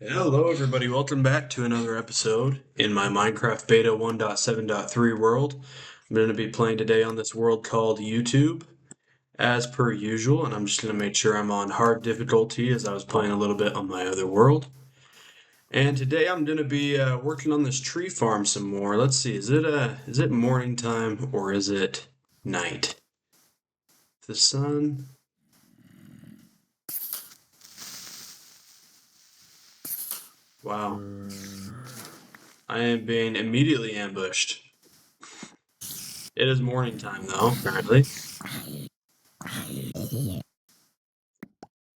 Hello, everybody. Welcome back to another episode in my Minecraft Beta 1.7.3 world. I'm going to be playing today on this world called YouTube, as per usual, and I'm just going to make sure I'm on hard difficulty as I was playing a little bit on my other world. And today I'm going to be working on this tree farm some more. Let's see, is it morning time or is it night? The sun. Wow, I am being immediately ambushed. It is morning time though, apparently.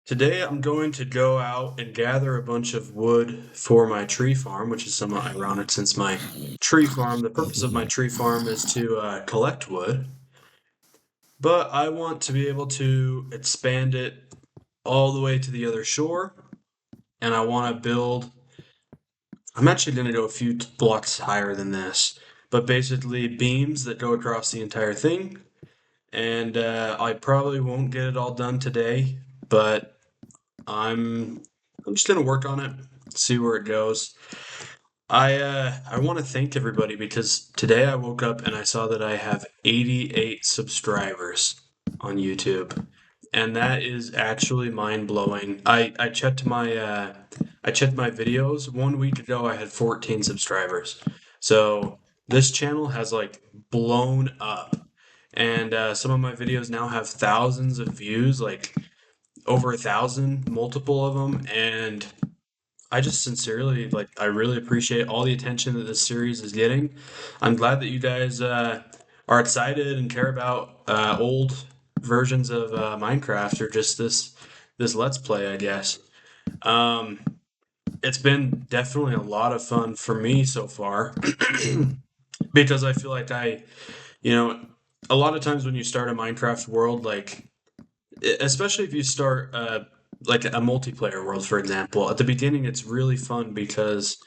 Today I'm going to go out and gather a bunch of wood for my tree farm, which is somewhat ironic since the purpose of my tree farm is to collect wood. But I want to be able to expand it all the way to the other shore, and I want to build. I'm actually going to go a few blocks higher than this, but basically beams that go across the entire thing. And I probably won't get it all done today, but I'm I'm just gonna work on it, see where it goes. I want to thank everybody because today I woke up and I saw that I have 88 subscribers on YouTube, and that is actually mind blowing. I checked my videos 1 week ago. I had 14 subscribers, so this channel has like blown up, and some of my videos now have thousands of views, like over 1,000, multiple of them, and I just sincerely I really appreciate all the attention that this series is getting. I'm glad that you guys are excited and care about old versions of Minecraft or just this Let's Play, I guess. Um, it's been definitely a lot of fun for me so far because I feel like you know, a lot of times when you start a Minecraft world, especially if you start like a multiplayer world, for example, at the beginning it's really fun because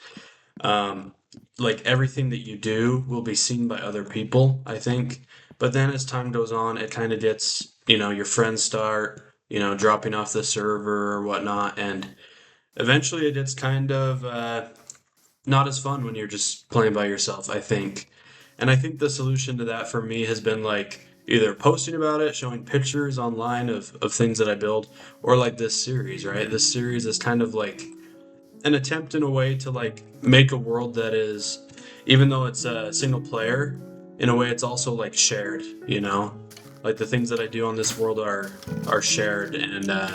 um, like everything that you do will be seen by other people, I think. But then as time goes on, it kind of gets, your friends start, dropping off the server or whatnot, and eventually it gets kind of not as fun when you're just playing by yourself, I think. And I think the solution to that for me has been like either posting about it, showing pictures online of things that I build, or like this series, right? This series is kind of like an attempt in a way to like make a world that is, even though it's a single player, in a way it's also like shared, you know? Like the things that I do on this world are shared, and I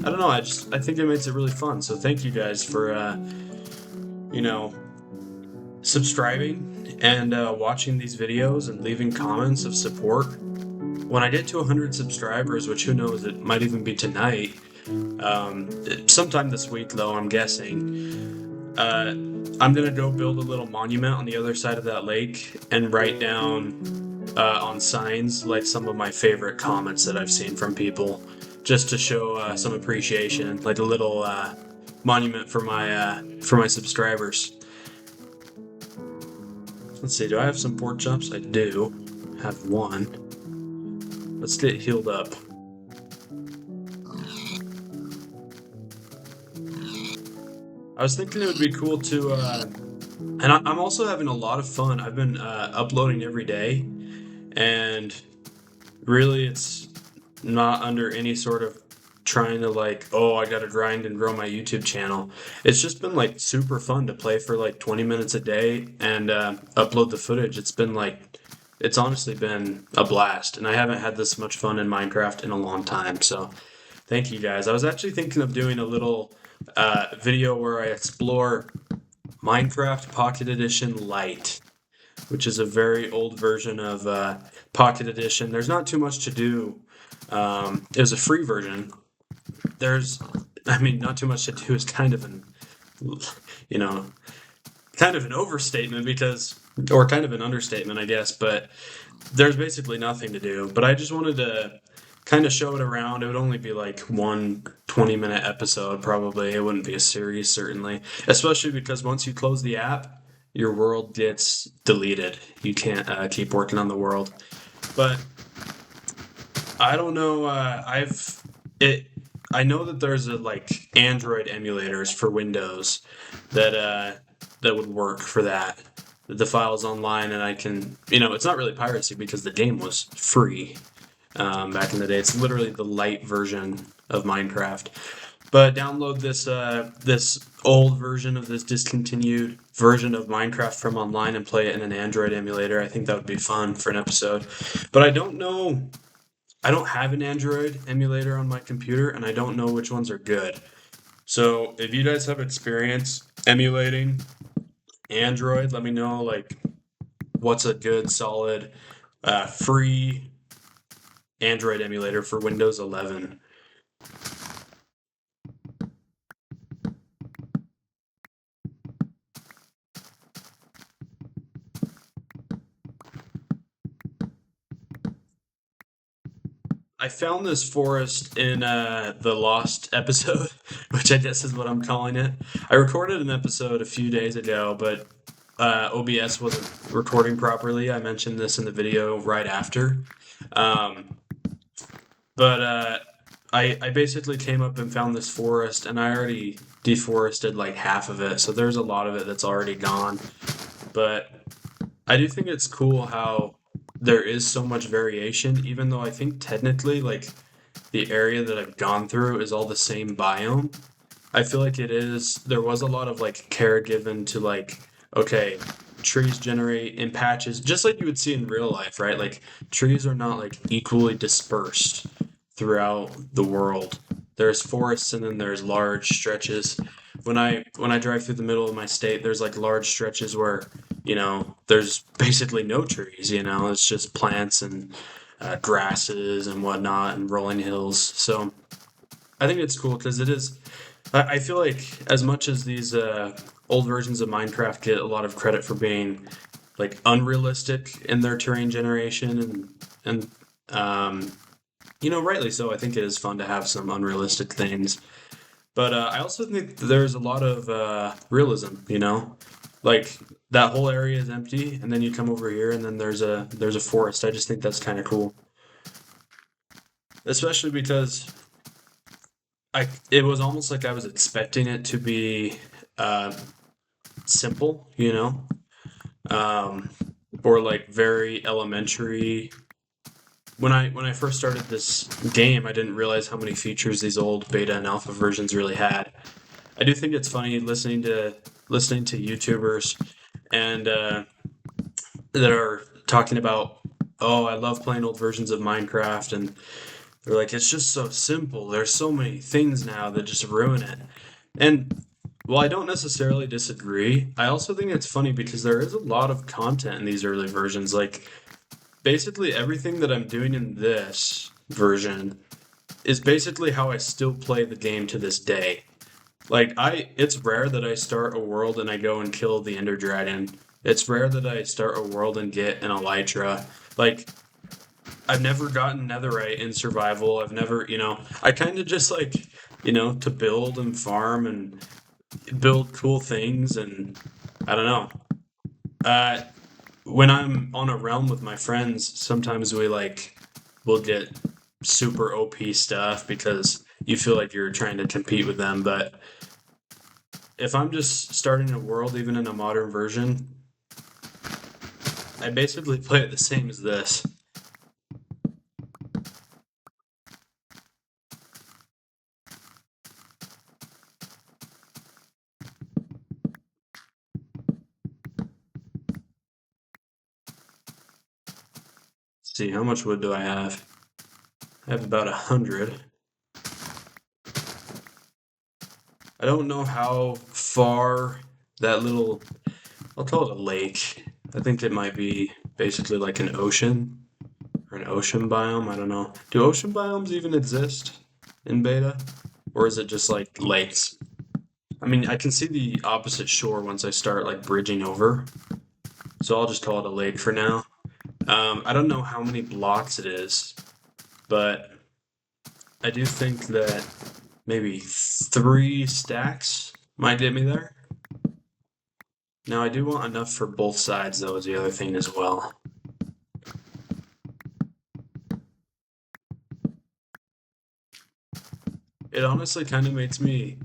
don't know, I think it makes it really fun. So thank you guys for you know subscribing and watching these videos and leaving comments of support. When I get to 100 subscribers, which who knows, it might even be tonight, sometime this week though, I'm guessing, I'm gonna go build a little monument on the other side of that lake and write down on signs like some of my favorite comments that I've seen from people, just to show some appreciation, like a little monument for my subscribers. Let's see, do I have some pork chops? I do have one. Let's get healed up. I was thinking it would be cool to, I'm also having a lot of fun. I've been uploading every day, and really it's not under any sort of trying to like, oh, I gotta grind and grow my YouTube channel. It's just been like super fun to play for like 20 minutes a day and upload the footage. It's honestly been a blast, and I haven't had this much fun in Minecraft in a long time. So thank you guys. I was actually thinking of doing a little video where I explore Minecraft Pocket Edition Lite, which is a very old version of Pocket Edition. There's not too much to do. It was a free version. Not too much to do is you know, kind of an overstatement or kind of an understatement, I guess, but there's basically nothing to do. But I just wanted to kind of show it around. It would only be like one 20-minute episode, probably. It wouldn't be a series, certainly. Especially because once you close the app, your world gets deleted. You can't keep working on the world. But I don't know. It I know that there's like Android emulators for Windows that that would work for that. The file's online, and I can, it's not really piracy because the game was free back in the day. It's literally the light version of Minecraft. But download this old version of this discontinued version of Minecraft from online and play it in an Android emulator. I think that would be fun for an episode. But I don't know. I don't have an Android emulator on my computer, and I don't know which ones are good. So if you guys have experience emulating Android, let me know like what's a good solid free Android emulator for Windows 11. I found this forest in the Lost episode, which I guess is what I'm calling it. I recorded an episode a few days ago, but OBS wasn't recording properly. I mentioned this in the video right after. Um, but I basically came up and found this forest, and I already deforested like half of it, so there's a lot of it that's already gone. But I do think it's cool how there is so much variation, even though I think technically, like, the area that I've gone through is all the same biome. I feel like it is. There was a lot of like care given to like, okay, trees generate in patches, just like you would see in real life, right? Like trees are not like equally dispersed throughout the world. There's forests and then there's large stretches. When I drive through the middle of my state, there's like large stretches where there's basically no trees. It's just plants and grasses and whatnot and rolling hills. So I think it's cool because it is. I feel like as much as these old versions of Minecraft get a lot of credit for being like unrealistic in their terrain generation and rightly so. I think it is fun to have some unrealistic things, but I also think there's a lot of realism. Like that whole area is empty, and then you come over here, and then there's a forest. I just think that's kind of cool, especially because it was almost like I was expecting it to be uh, simple, um, or like very elementary. When I first started this game, I didn't realize how many features these old beta and alpha versions really had. I do think it's funny listening to YouTubers and that are talking about, oh, I love playing old versions of Minecraft, and they're like, it's just so simple. There's so many things now that just ruin it. And while I don't necessarily disagree, I also think it's funny because there is a lot of content in these early versions. Like, basically, everything that I'm doing in this version is basically how I still play the game to this day. Like, it's rare that I start a world and I go and kill the Ender Dragon. It's rare that I start a world and get an Elytra. Like, I've never gotten netherite in survival. I've never, I kind of just like, to build and farm and build cool things, and I don't know. Uh, when I'm on a realm with my friends, sometimes we'll get super OP stuff because you feel like you're trying to compete with them. But if I'm just starting a world, even in a modern version, I basically play it the same as this. Let's see, how much wood do I have? I have about 100. I don't know how far that little, I'll call it a lake. I think it might be basically like an ocean or an ocean biome. I don't know. Do ocean biomes even exist in beta? Or is it just like lakes? I mean, I can see the opposite shore once I start like bridging over. So I'll just call it a lake for now. I don't know how many blocks it is, but I do think that maybe 3 stacks might get me there. Now, I do want enough for both sides, though, is the other thing as well. It honestly kind of makes me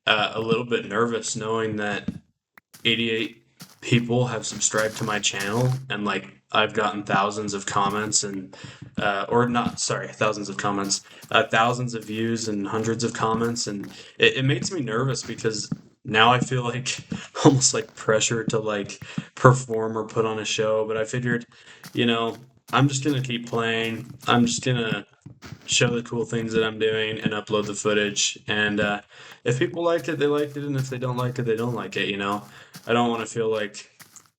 a little bit nervous knowing that 88 people have subscribed to my channel and like I've gotten thousands of comments and or not sorry thousands of comments thousands of views and hundreds of comments and it makes me nervous because now I feel like almost like pressure to like perform or put on a show, but I figured, you know, I'm just gonna keep playing. I'm just gonna show the cool things that I'm doing and upload the footage. And if people like it, they like it, and if they don't like it, they don't like it. You know, I don't want to feel like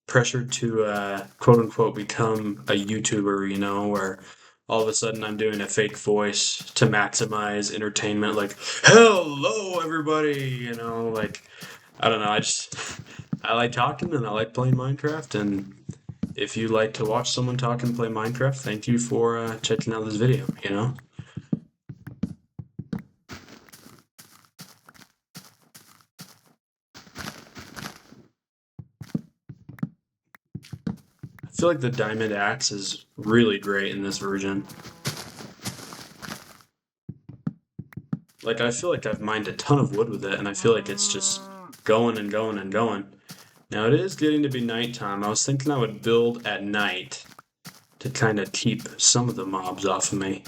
pressured to quote unquote become a YouTuber. You know, where all of a sudden I'm doing a fake voice to maximize entertainment, like "Hello, everybody." You know, like I don't know. I just I like talking and I like playing Minecraft and. If you like to watch someone talk and play Minecraft, thank you for checking out this video, you know? I feel like the diamond axe is really great in this version. Like, I feel like I've mined a ton of wood with it, and I feel like it's just going and going and going. Now, it is getting to be nighttime. I was thinking I would build at night to kind of keep some of the mobs off of me.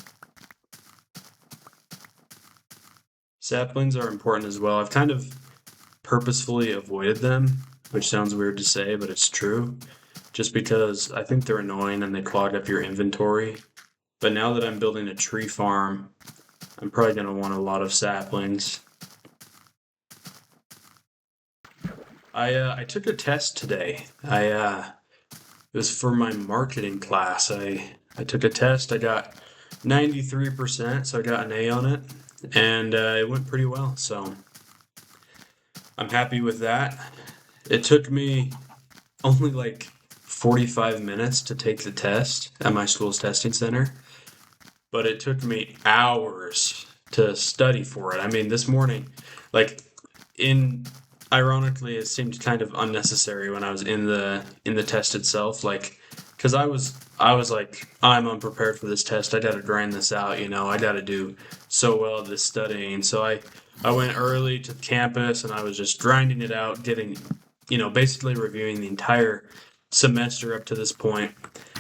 Saplings are important as well. I've kind of purposefully avoided them, which sounds weird to say, but it's true. Just because I think they're annoying and they clog up your inventory. But now that I'm building a tree farm, I'm probably going to want a lot of saplings. I took a test today. It was for my marketing class. I took a test. I got 93%, so I got an A on it, and it went pretty well. So I'm happy with that. It took me only like 45 minutes to take the test at my school's testing center, but it took me hours to study for it. I mean, this morning, like in ironically, it seemed kind of unnecessary when I was in the test itself, like because I was like, I'm unprepared for this test. I got to grind this out, you know. I got to do so well at this studying. So I went early to campus and I was just grinding it out, getting, you know, basically reviewing the entire semester up to this point.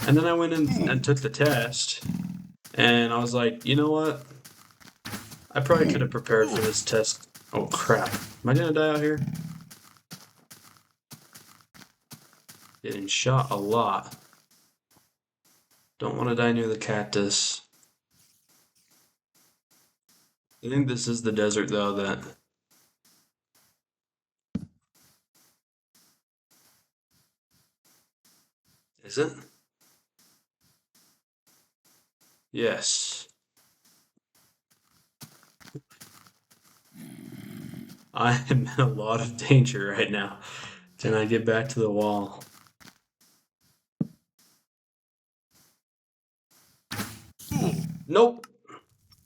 And then I went in and took the test and I was like, you know what? I probably could have prepared for this test. Oh crap. Am I gonna die out here? Getting shot a lot. Don't want to die near the cactus. I think this is the desert though that... Is it? Yes. I am in a lot of danger right now. Can I get back to the wall? Nope.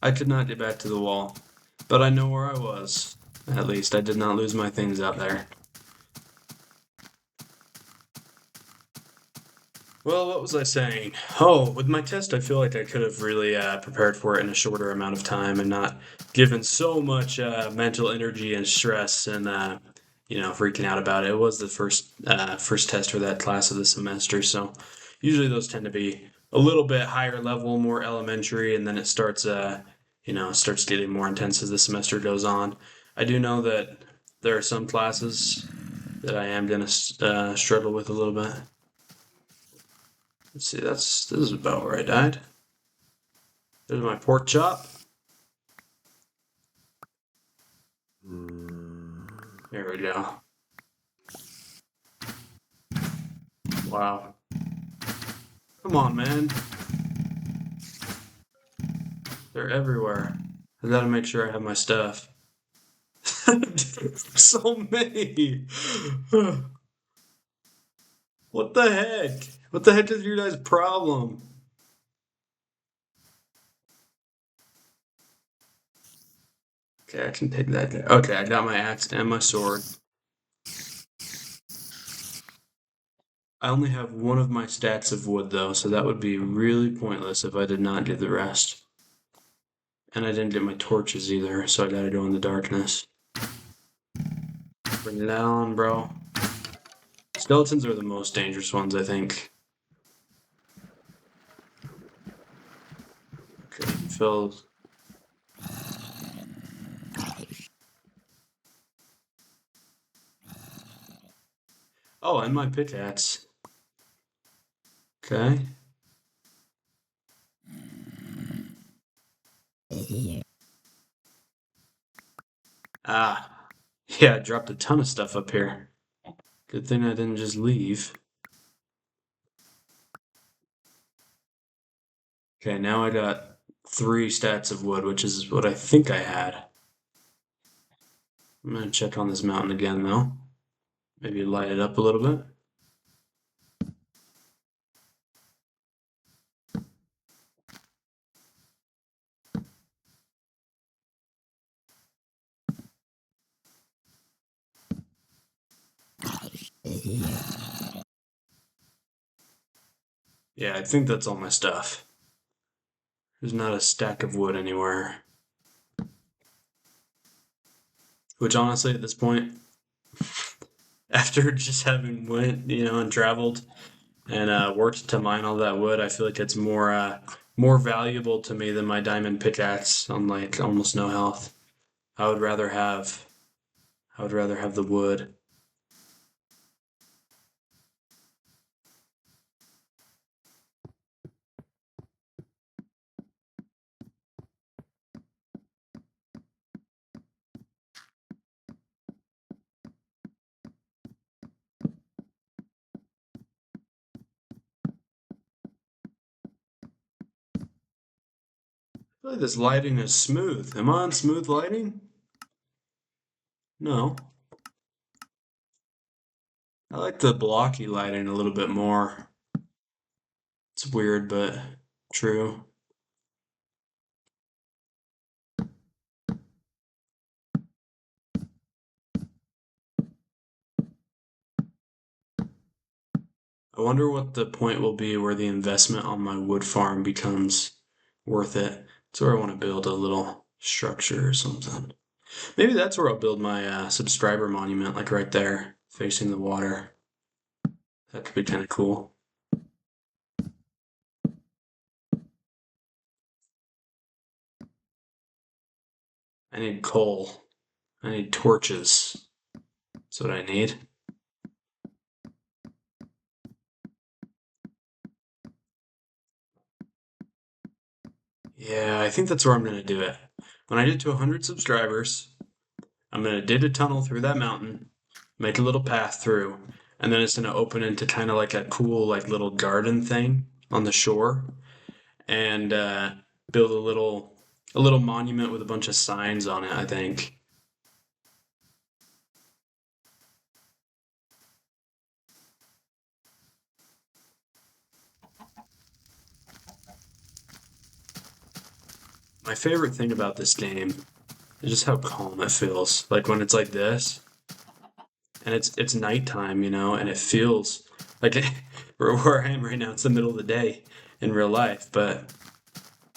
I could not get back to the wall. But I know where I was. At least I did not lose my things out there. Well, what was I saying? Oh, with my test, I feel like I could have really prepared for it in a shorter amount of time and not given so much mental energy and stress and you know, freaking out about it. It was the first test for that class of the semester, so usually those tend to be a little bit higher level, more elementary, and then it starts you know, starts getting more intense as the semester goes on. I do know that there are some classes that I am gonna struggle with a little bit. Let's see, this is about where I died. There's my pork chop. There we go. Wow. Come on, man. They're everywhere. I gotta make sure I have my stuff. So many. What the heck? What the heck is your guys' problem? Okay, I can take that. Okay, I got my axe and my sword. I only have one of my stacks of wood though, so that would be really pointless if I did not do the rest. And I didn't get my torches either, so I gotta go in the darkness. Bring it down, bro. Skeletons are the most dangerous ones, I think. Okay, fill. Oh, and my pickaxe. Okay. Ah. Yeah, I dropped a ton of stuff up here. Good thing I didn't just leave. Okay, now I got 3 stacks of wood, which is what I think I had. I'm gonna check on this mountain again, though. Maybe light it up a little bit. Yeah, I think that's all my stuff. There's not a stack of wood anywhere. Which honestly, at this point, after just having went, and traveled and worked to mine all that wood, I feel like it's more valuable to me than my diamond pickaxe on like almost no health. I would rather have I would rather have the wood. I feel like this lighting is smooth. Am I on smooth lighting? No. I like the blocky lighting a little bit more. It's weird, but true. I wonder what the point will be where the investment on my wood farm becomes worth it. It's where I want to build a little structure or something. Maybe that's where I'll build my subscriber monument, like right there, facing the water. That could be kind of cool. I need coal. I need torches. That's what I need. Yeah, I think that's where I'm gonna do it. When I get to 100 subscribers, I'm gonna dig a tunnel through that mountain, make a little path through, and then it's gonna open into kind of like a cool like little garden thing on the shore, and build a little monument with a bunch of signs on it, I think. My favorite thing about this game is just how calm it feels. Like when it's like this, and it's nighttime, and it feels like where I am right now. It's the middle of the day in real life, but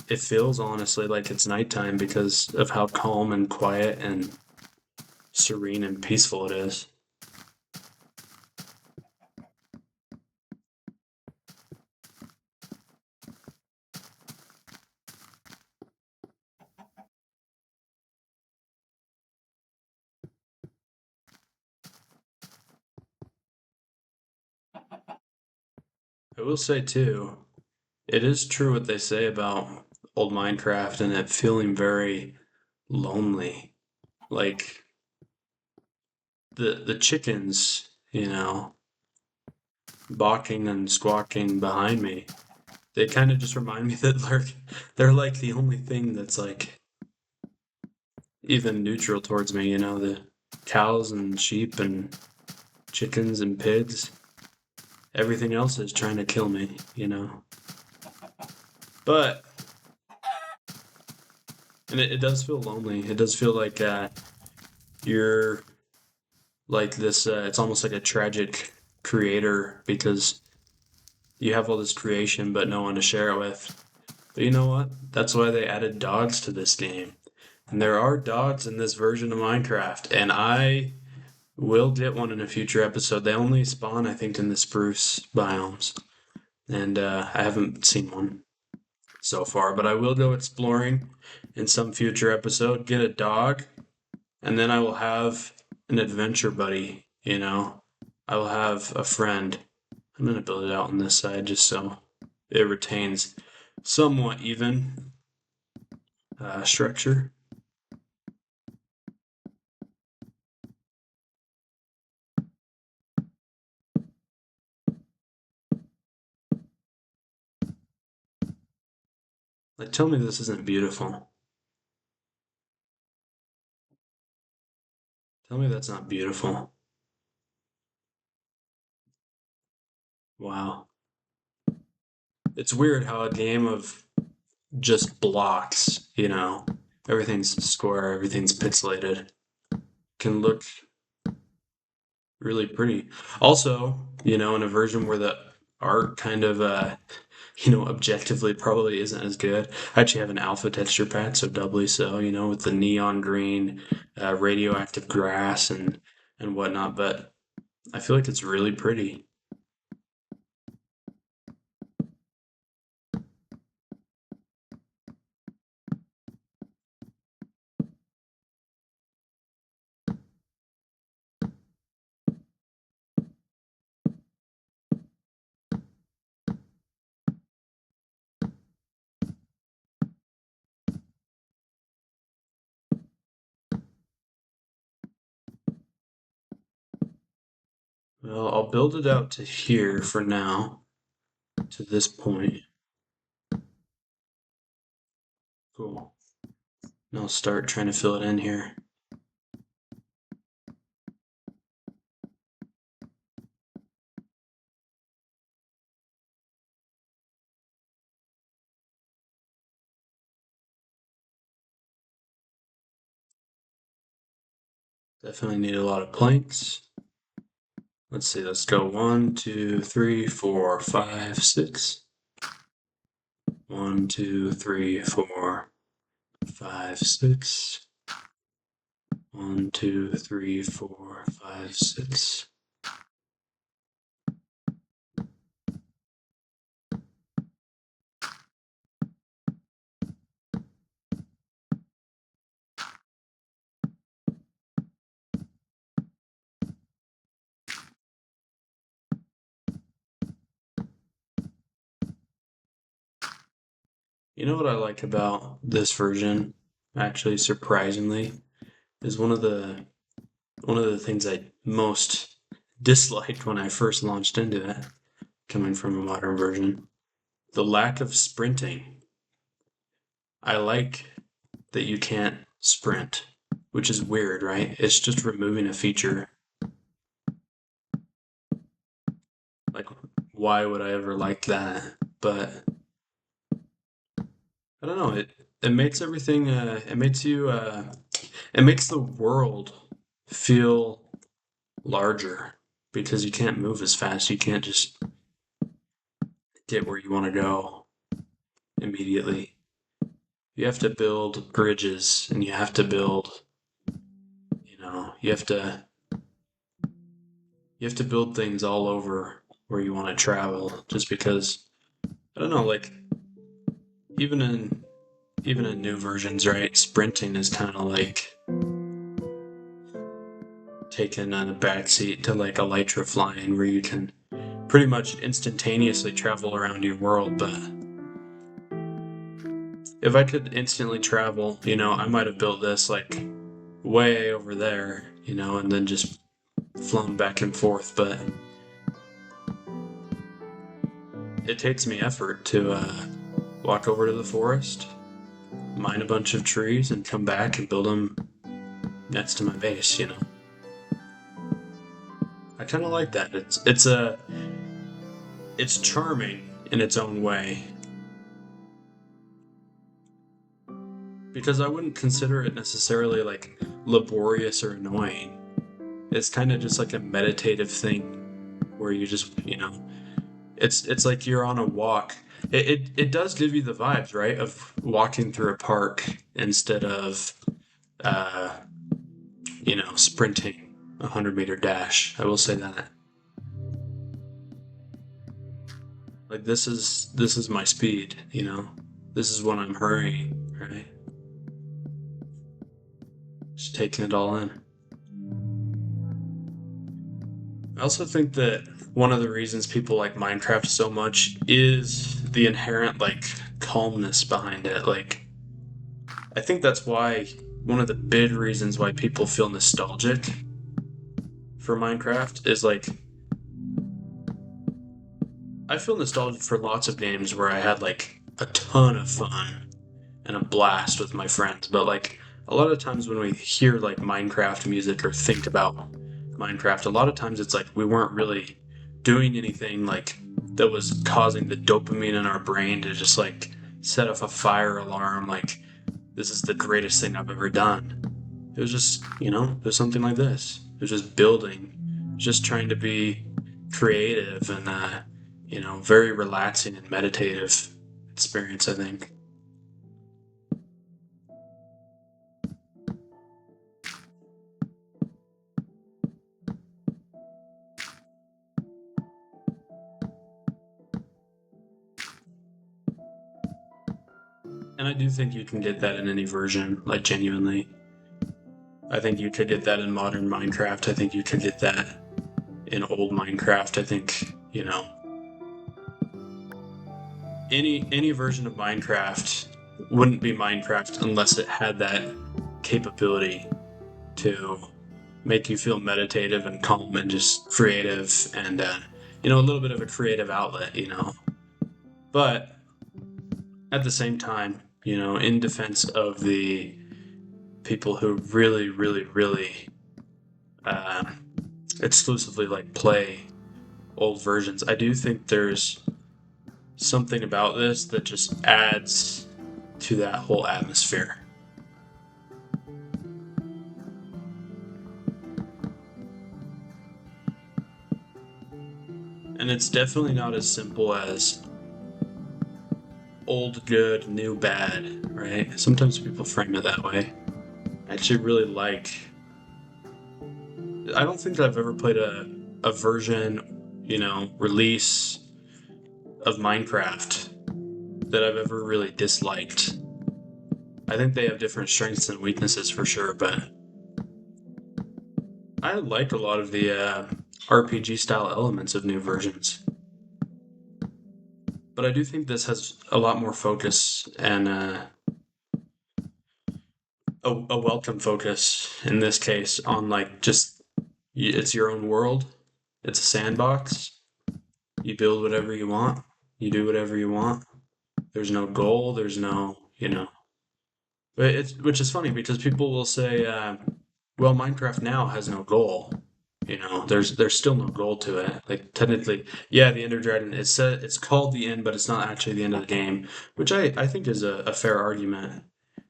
it feels honestly like it's nighttime because of how calm and quiet and serene and peaceful it is. I will say too, it is true what they say about old Minecraft and it feeling very lonely. Like the chickens, barking and squawking behind me. They kind of just remind me that they're like the only thing that's like even neutral towards me, the cows and sheep and chickens and pigs. Everything else is trying to kill me. But and it does feel lonely. It does feel like you're like this it's almost like a tragic creator because you have all this creation but no one to share it with. But you know what? That's why they added dogs to this game. And there are dogs in this version of Minecraft, and I will get one in a future episode. They only spawn, I think, in the spruce biomes, and I haven't seen one so far, but I will go exploring in some future episode, get a dog, and then I will have an adventure buddy, you know. I will have a friend. I'm gonna build it out on this side just so it retains somewhat even structure. Like, tell me this isn't beautiful. Tell me that's not beautiful. Wow. It's weird how a game of just blocks, you know, everything's square, everything's pixelated, can look really pretty. Also, you know, in a version where the art kind of, objectively probably isn't as good. I actually have an alpha texture pack, so doubly so, you know, with the neon green, radioactive grass and whatnot. But I feel like it's really pretty. Well, I'll build it out to here for now, to this point. Cool. And I'll start trying to fill it in here. Definitely need a lot of planks. Let's see, let's go 1, 2, 3, 4, 5, 6. 1, 2, 3, 4, 5, 6. 1, 2, 3, 4, 5, 6. You know what I like about this version, actually surprisingly, is one of the things I most disliked when I first launched into it, coming from a modern version. The lack of sprinting. I like that you can't sprint, which is weird, right? It's just removing a feature. Like, why would I ever like that? But I don't know. It makes everything. It makes you. It makes the world feel larger because you can't move as fast. You can't just get where you want to go immediately. You have to build bridges, and you have to build. You have to build things all over where you want to travel. Just because I don't know. Like even in even in new versions, right? Sprinting is kind of like taken on a backseat to like elytra flying, where you can pretty much instantaneously travel around your world. But if I could instantly travel, I might have built this like way over there, and then just flown back and forth. But it takes me effort to walk over to the forest, mine a bunch of trees, and come back and build them next to my base. I kind of like that. It's charming in its own way because I wouldn't consider it necessarily like laborious or annoying. It's kind of just like a meditative thing where you just, it's like you're on a walk it does give you the vibes, right, of walking through a park instead of uh, sprinting a 100-meter dash. I will say that. Like this is my speed, This is when I'm hurrying, right? Just taking it all in. I also think that one of the reasons people like Minecraft so much is the inherent like calmness behind it. Like I think that's why one of the big reasons why people feel nostalgic for Minecraft is like I feel nostalgic for lots of games where I had like a ton of fun and a blast with my friends. But like a lot of times when we hear like Minecraft music or think about Minecraft, a lot of times it's like we weren't really doing anything like that was causing the dopamine in our brain to just like set off a fire alarm like this is the greatest thing I've ever done. It was just, it was something like this. It was just building, just trying to be creative and very relaxing and meditative experience, I think. And I do think you can get that in any version, like genuinely. I think you could get that in modern Minecraft. I think you could get that in old Minecraft. I think, any version of Minecraft wouldn't be Minecraft unless it had that capability to make you feel meditative and calm and just creative and a little bit of a creative outlet. But at the same time, in defense of the people who really, really, really uh, exclusively like play old versions, I do think there's something about this that just adds to that whole atmosphere. And it's definitely not as simple as old good, new bad, right? Sometimes people frame it that way. I actually really like. I don't think I've ever played a version, release of Minecraft that I've ever really disliked. I think they have different strengths and weaknesses for sure, but I like a lot of the RPG style elements of new versions. But I do think this has a lot more focus and a welcome focus in this case on like just it's your own world. It's a sandbox. You build whatever you want. You do whatever you want. There's no goal. There's no, But it's which is funny because people will say, "Well, Minecraft now has no goal." There's still no goal to it. Like technically, yeah, the Ender Dragon. It's called the end, but it's not actually the end of the game, which I think is a fair argument.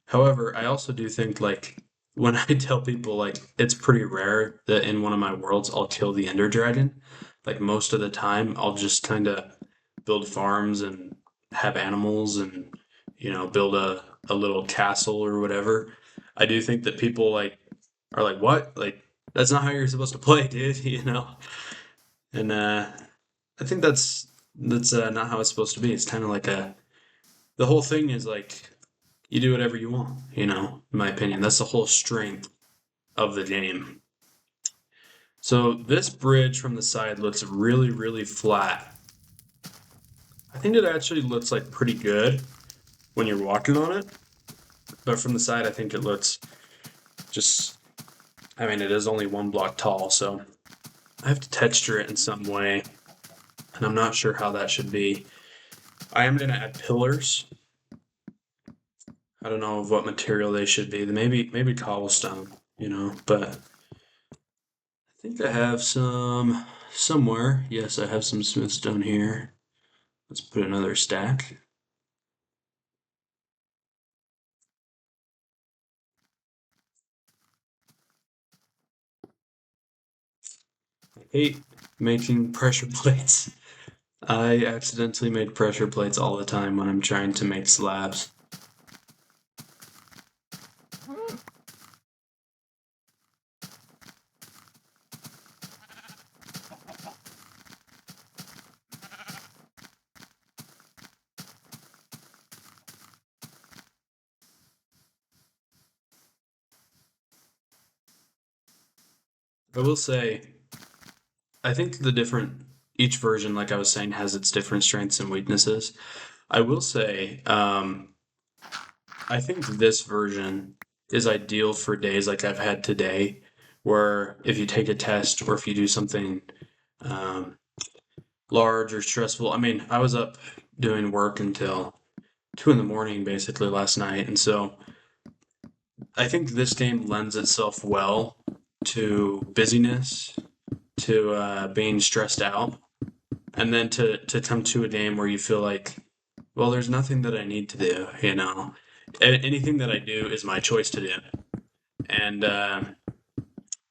However, I also do think like when I tell people like it's pretty rare that in one of my worlds I'll kill the Ender Dragon. Like most of the time, I'll just kind of build farms and have animals and build a little castle or whatever. I do think that people like are like, what? Like that's not how you're supposed to play, dude. And I think that's not how it's supposed to be. It's kind of like the whole thing is like you do whatever you want. In my opinion, that's the whole strength of the game. So this bridge from the side looks really, really flat. I think it actually looks like pretty good when you're walking on it, but from the side, I think it looks just. I mean, it is only one block tall, so I have to texture it in some way, and I'm not sure how that should be. I am going to add pillars. I don't know of what material they should be. Maybe cobblestone, but I think I have some somewhere. Yes, I have some smithstone here. Let's put another stack. I hate making pressure plates. I accidentally make pressure plates all the time when I'm trying to make slabs. I will say, I think each version, like I was saying, has its different strengths and weaknesses. I will say, I think this version is ideal for days like I've had today, where if you take a test or if you do something um, large or stressful. I mean, I was up doing work until 2 in the morning basically last night, and so I think this game lends itself well to busyness, to being stressed out, and then to come to a game where you feel like, well, there's nothing that I need to do, you know. Anything that I do is my choice to do, and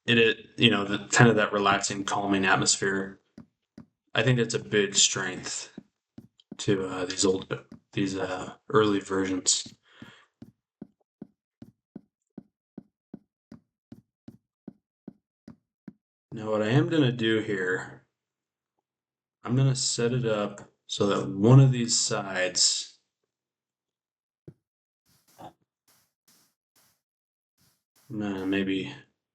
you know, the kind of that relaxing, calming atmosphere. I think that's a big strength to these early versions. Now, what I am gonna do here, I'm gonna set it up so that one of these sides, I'm gonna maybe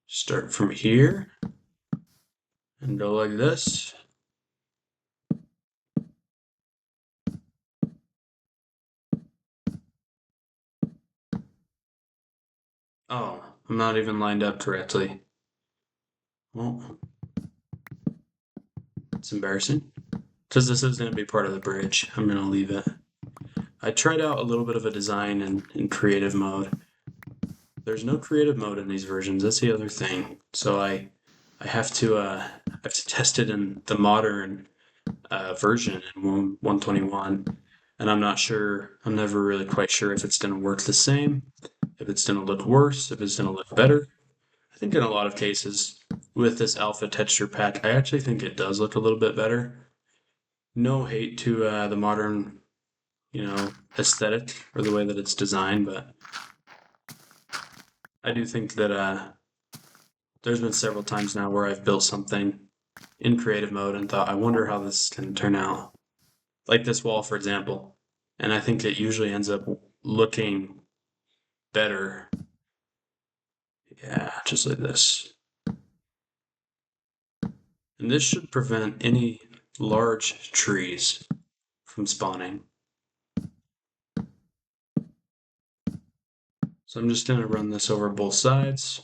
start from here and go like this. Oh, I'm not even lined up correctly. Well, it's embarrassing. Because this is going to be part of the bridge, I'm going to leave it. I tried out a little bit of a design in creative mode. There's no creative mode in these versions. That's the other thing. So I have to test it in the modern version in 121, and I'm not sure. I'm never really quite sure if it's going to work the same, if it's going to look worse, if it's going to look better. I think in a lot of cases with this alpha texture pack, I actually think it does look a little bit better. No hate to the modern, you know, aesthetic or the way that it's designed, but I do think that there's been several times now where I've built something in creative mode and thought, I wonder how this can turn out. Like this wall, for example. And I think it usually ends up looking better. Yeah, just like this. And this should prevent any large trees from spawning. So I'm just going to run this over both sides.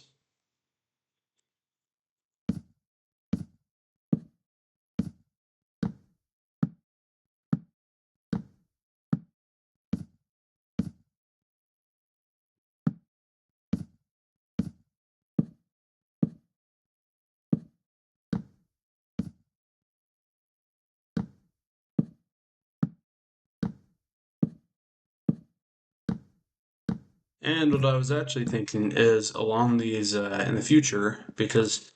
And what I was actually thinking is along these in the future, because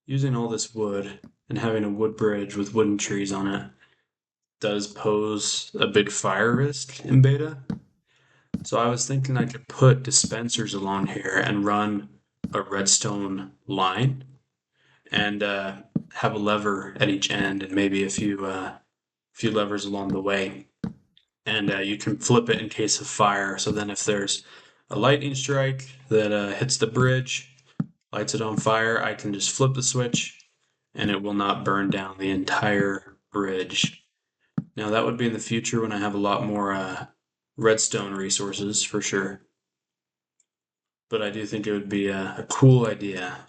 using all this wood and having a wood bridge with wooden trees on it does pose a big fire risk in beta. So I was thinking I could put dispensers along here and run a redstone line and have a lever at each end and maybe a few levers along the way. And you can flip it in case of fire. So then if there's a lightning strike that hits the bridge, lights it on fire, I can just flip the switch and it will not burn down the entire bridge. Now, that would be in the future when I have a lot more redstone resources for sure. But I do think it would be a cool idea.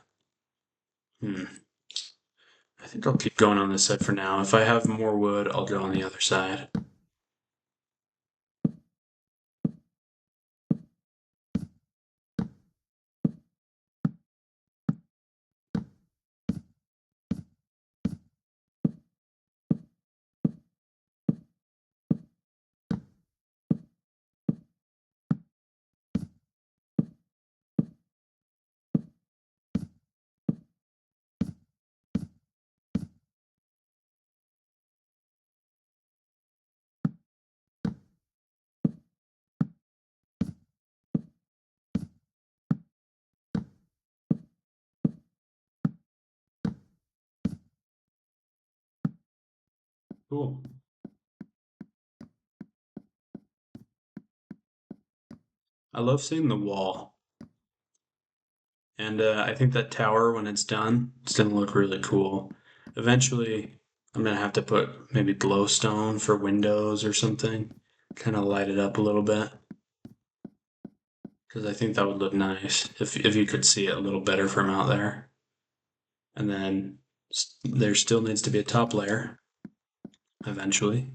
Hmm. I think I'll keep going on this side for now. If I have more wood, I'll go on the other side. Cool. I love seeing the wall. And I think that tower, when it's done, it's gonna look really cool. Eventually, I'm gonna have to put maybe glowstone for windows or something, kind of light it up a little bit, because I think that would look nice if you could see it a little better from out there. And then there still needs to be a top layer eventually.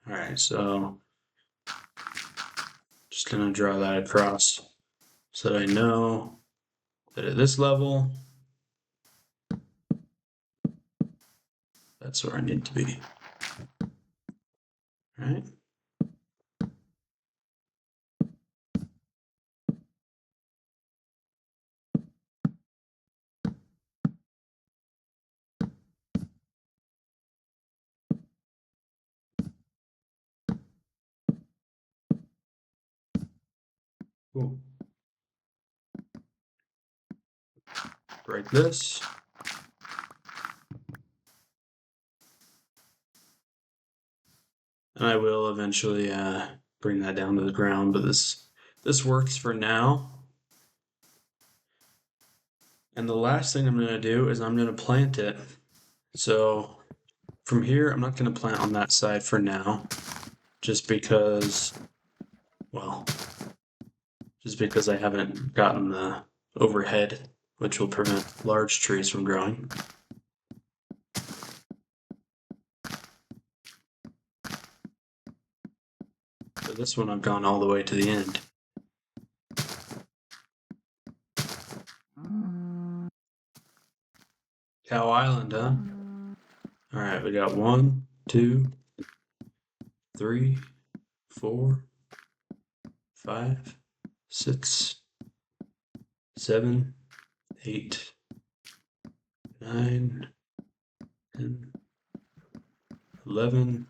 All right, so just gonna draw that across so that I know that at this level, that's where I need to be. All right. Cool. Break this. And I will eventually bring that down to the ground, but this works for now. And the last thing I'm going to do is I'm going to plant it. So from here, I'm not going to plant on that side for now, just because, well, just because I haven't gotten the overhead, which will prevent large trees from growing. So this one I've gone all the way to the end. Cow Island, huh? All right, we got 1, 2, 3, 4, 5, 6, 7, 8, 9, 10, 11,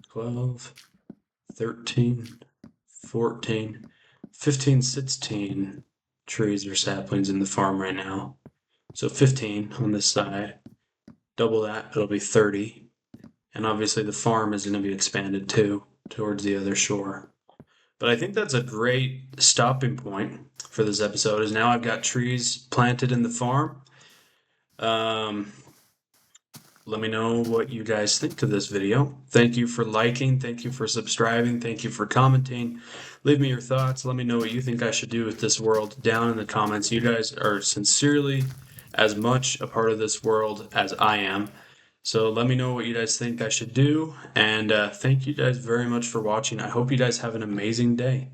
12, 13, 14, 15, 16 trees or saplings in the farm right now. So 15 on this side. Double that, it'll be 30. And obviously the farm is going to be expanded too towards the other shore. But I think that's a great stopping point for this episode. Is now I've got trees planted in the farm. Um, Let me know what you guys think of this video. Thank you for liking. Thank you for subscribing. Thank you for commenting. Leave me your thoughts. Let me know what you think I should do with this world down in the comments. You guys are sincerely as much a part of this world as I am. So let me know what you guys think I should do. And thank you guys very much for watching. I hope you guys have an amazing day.